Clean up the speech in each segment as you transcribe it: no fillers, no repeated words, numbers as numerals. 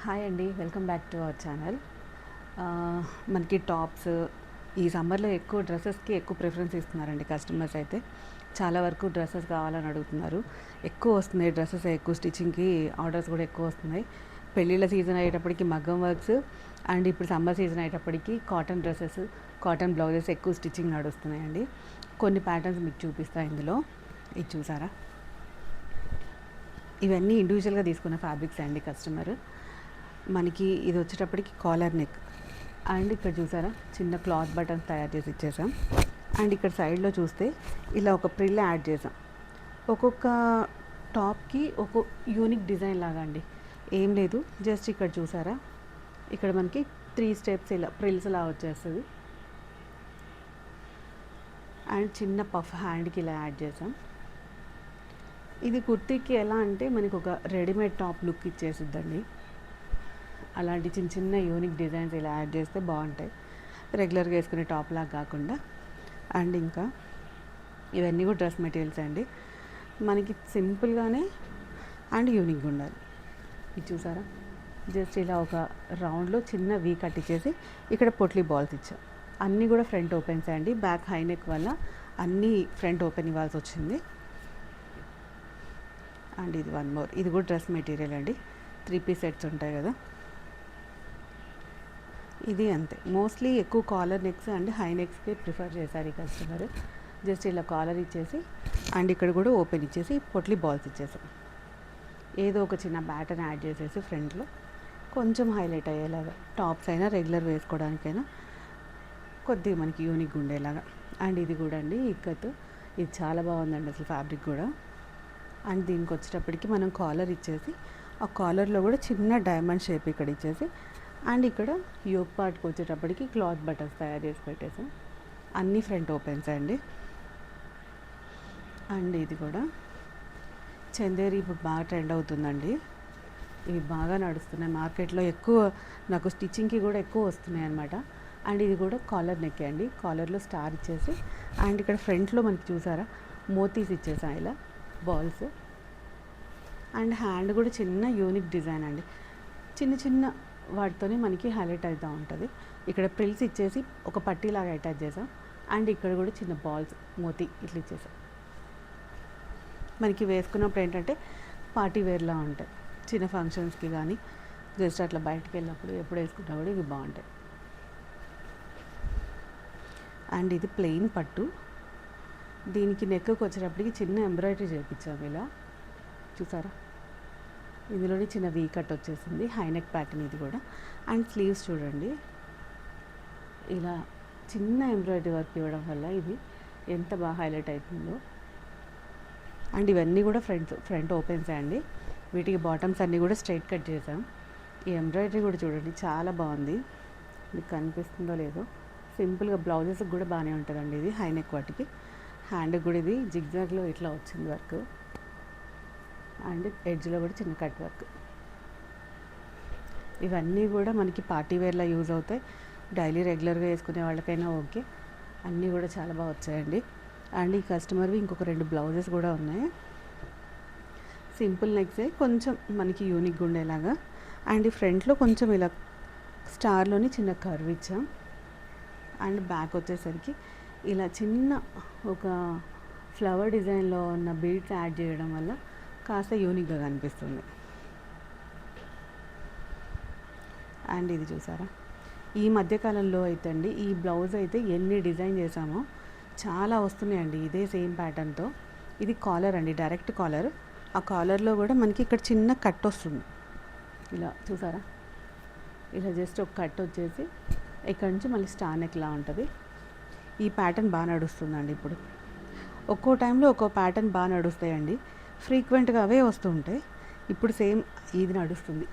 Hi అండి, welcome back to our channel. మనకి tops ఈ సమ్మర్లో ఎక్కువ డ్రెస్సెస్కి ఎక్కువ ప్రిఫరెన్స్ ఇస్తున్నారండి కస్టమర్స్ అయితే. చాలా వరకు డ్రెస్సెస్ కావాలని అడుగుతున్నారు. ఎక్కువ వస్తున్నాయి డ్రెస్సెస్, ఎక్కువ స్టిచ్చింగ్కి ఆర్డర్స్ కూడా ఎక్కువ వస్తున్నాయి. పెళ్ళిళ్ళ సీజన్ అయ్యేటప్పటికి మగ్గం వర్క్స్, అండ్ ఇప్పుడు సమ్మర్ సీజన్ అయ్యేటప్పటికి కాటన్ డ్రెస్సెస్, కాటన్ బ్లౌజెస్ ఎక్కువ స్టిచ్చింగ్ నడుస్తున్నాయండి. కొన్ని ప్యాటర్న్స్ మీకు చూపిస్తాను ఇందులో. ఇది చూసారా, ఇవన్నీ ఇండివిజువల్గా తీసుకున్న ఫ్యాబ్రిక్స్ అండి కస్టమర్. మనకి ఇది వచ్చేటప్పటికి కాలర్ నెక్, అండ్ ఇక్కడ చూసారా చిన్న క్లాత్ బటన్స్ తయారు చేసి ఇచ్చేసాం. అండ్ ఇక్కడ సైడ్లో చూస్తే ఇలా ఒక ప్రిల్ యాడ్ చేసాం. ఒక్కొక్క టాప్కి ఒక యూనిక్ డిజైన్ లాగా అండి. ఏం లేదు, జస్ట్ ఇక్కడ చూసారా, ఇక్కడ మనకి 3 స్టెప్స్ ఇలా ప్రిల్స్ లా వచ్చేస్తుంది. అండ్ చిన్న పఫ్ హ్యాండ్కి ఇలా యాడ్ చేసాం. ఇది కుర్తీకి ఎలా అంటే మనకి ఒక రెడీమేడ్ టాప్ లుక్ ఇచ్చేసిద్దండి. అలాంటి చిన్న చిన్న యూనిక్ డిజైన్స్ ఇలా యాడ్ చేస్తే బాగుంటాయి, రెగ్యులర్గా వేసుకునే టాప్ లాగా కాకుండా. అండ్ ఇంకా ఇవన్నీ కూడా డ్రెస్ మెటీరియల్స్ అండి, మనకి సింపుల్గానే అండ్ యూనిక్గా ఉండాలి. ఇది చూసారా, జస్ట్ ఇలా ఒక రౌండ్లో చిన్న వీ కట్ ఇచ్చేసి ఇక్కడ పొట్లీ బాల్స్ ఇచ్చాం. అన్నీ కూడా ఫ్రంట్ ఓపెన్స్ అండి. బ్యాక్ హై నెక్ వల్ల అన్నీ ఫ్రంట్ ఓపెన్ ఇవ్వాల్సి వచ్చింది. అండ్ ఇది వన్ మోర్, ఇది కూడా డ్రెస్ మెటీరియల్ అండి. 3 పీస్ సెట్స్ ఉంటాయి కదా, ఇది అంతే. మోస్ట్లీ ఎక్కువ కాలర్ నెక్స్ అండ్ హై నెక్స్కి ప్రిఫర్ చేశారు ఈ కస్టమర్. జస్ట్ ఇలా కాలర్ ఇచ్చేసి అండ్ ఇక్కడ కూడా ఓపెన్ ఇచ్చేసి పొట్లీ బాల్స్ ఇచ్చేసాం. ఏదో ఒక చిన్న బ్యాటర్న్ యాడ్ చేసేసి ఫ్రంట్లో కొంచెం హైలైట్ అయ్యేలాగా, టాప్స్ అయినా రెగ్యులర్ వేసుకోవడానికైనా కొద్దిగా మనకి యూనిక్ ఉండేలాగా. అండ్ ఇది కూడా అండి ఇక్కత్, ఇది చాలా బాగుందండి అసలు ఫ్యాబ్రిక్ కూడా. అండ్ దీనికి వచ్చేటప్పటికి మనం కాలర్ ఇచ్చేసి ఆ కాలర్లో కూడా చిన్న డైమండ్ షేప్ ఇక్కడ ఇచ్చేసి, అండ్ ఇక్కడ యోక్ పార్ట్కి వచ్చేటప్పటికి క్లాత్ బటన్స్ తయారు చేసి పెట్టేసాం. అన్నీ ఫ్రంట్ ఓపెన్స్ అండి. అండ్ ఇది కూడా చందేరి ఇప్పుడు బాగా ట్రెండ్ అవుతుందండి. ఇవి బాగా నడుస్తున్నాయి మార్కెట్లో, ఎక్కువ నాకు స్టిచ్చింగ్కి కూడా ఎక్కువ వస్తున్నాయి అనమాట. అండ్ ఇది కూడా కాలర్ నెక్ అండి. కాలర్లో స్టార్ ఇచ్చేసి అండ్ ఇక్కడ ఫ్రంట్లో మనకి చూసారా మోతీస్ ఇచ్చేసాం ఇలా బాల్స్. అండ్ హ్యాండ్ కూడా చిన్న యూనిక్ డిజైన్ అండి, చిన్న చిన్న వాటితోనే మనకి హైలైట్ అవుతూ ఉంటుంది. ఇక్కడ ప్రిల్స్ ఇచ్చేసి ఒక పట్టీలాగా అటాచ్ చేసాం. అండ్ ఇక్కడ కూడా చిన్న బాల్స్ మోతీ ఇట్లా ఇచ్చేసాం. మనకి వేసుకున్నప్పుడు ఏంటంటే పార్టీ వేర్లా ఉంటాయి, చిన్న ఫంక్షన్స్కి కానీ జస్ట్ అట్లా బయటకు వెళ్ళినప్పుడు ఎప్పుడు వేసుకున్నా కూడా ఇవి బాగుంటాయి. అండ్ ఇది ప్లెయిన్ పట్టు, దీనికి నెక్కి వచ్చేటప్పటికి చిన్న ఎంబ్రాయిడరీ చేయించాము ఇలా చూసారా. ఇందులోనే చిన్న వీ కట్ వచ్చేసింది, హై నెక్ ప్యాటర్న్ ఇది కూడా. అండ్ స్లీవ్స్ చూడండి, ఇలా చిన్న ఎంబ్రాయిడరీ వర్క్ ఇవ్వడం వల్ల ఇది ఎంత బాగా హైలైట్ అవుతుందో. అండ్ ఇవన్నీ కూడా ఫ్రంట్ ఓపెన్స్ అండి. వీటికి బాటమ్స్ అన్నీ కూడా స్ట్రైట్ కట్ చేసాం. ఈ ఎంబ్రాయిడరీ కూడా చూడండి చాలా బాగుంది, మీకు కనిపిస్తుందో లేదో. సింపుల్గా బ్లౌజెస్కి కూడా బాగానే ఉంటుందండి ఇది, హై నెక్ వాటికి. హ్యాండ్కి కూడా ఇది జిగ్జాగ్లో ఇట్లా వచ్చింది వర్క్, అండ్ ఎడ్జ్లో కూడా చిన్న కట్ వర్క్. ఇవన్నీ కూడా మనకి పార్టీ వేర్లా యూజ్ అవుతాయి, డైలీ రెగ్యులర్గా వేసుకునే వాళ్ళకైనా ఓకే. అన్నీ కూడా చాలా బాగా వచ్చాయండి. అండ్ ఈ కస్టమర్వి ఇంకొక 2 బ్లౌజెస్ కూడా ఉన్నాయి, సింపుల్ నెక్సే కొంచెం మనకి యూనిక్గా ఉండేలాగా. అండ్ ఈ ఫ్రంట్లో కొంచెం ఇలా స్టార్లోని చిన్న కర్వ్ ఇచ్చాం. అండ్ బ్యాక్ వచ్చేసరికి ఇలా చిన్న ఒక ఫ్లవర్ డిజైన్లో ఉన్న బీడ్స్ యాడ్ చేయడం వల్ల కాస్త యూనిక్గా కనిపిస్తుంది. అండ్ ఇది చూసారా, ఈ మధ్యకాలంలో అయితే అండి ఈ బ్లౌజ్ అయితే ఎన్ని డిజైన్ చేసామో చాలా వస్తున్నాయండి ఇదే సేమ్ ప్యాటర్న్తో. ఇది కాలర్ అండి, డైరెక్ట్ కాలర్. ఆ కాలర్లో కూడా మనకి ఇక్కడ చిన్న కట్ వస్తుంది ఇలా చూసారా. ఇలా జస్ట్ ఒక కట్ వచ్చేసి ఇక్కడ నుంచి మళ్ళీ స్టార్ నెక్లా ఉంటుంది. ఈ ప్యాటర్న్ బాగా నడుస్తుందండి ఇప్పుడు. ఒక్కో టైంలో ఒక్కో ప్యాటర్న్ బాగా నడుస్తాయండి, ఫ్రీక్వెంట్గా అవే వస్తూ ఉంటాయి. ఇప్పుడు సేమ్ ఇది నడుస్తుంది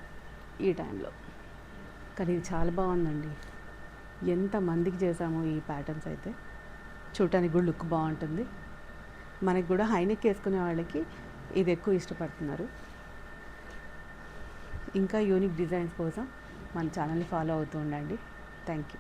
ఈ టైంలో, కానీ ఇది చాలా బాగుందండి. ఎంతమందికి చేసామో ఈ ప్యాటర్న్స్ అయితే, చూడటానికి కూడా లుక్ బాగుంటుంది. మనకి కూడా హై నెక్ వేసుకునే వాళ్ళకి ఇది ఎక్కువ ఇష్టపడుతున్నారు. ఇంకా యూనిక్ డిజైన్స్ కోసం మన ఛానల్ని ఫాలో అవుతూ ఉండండి. Thank you.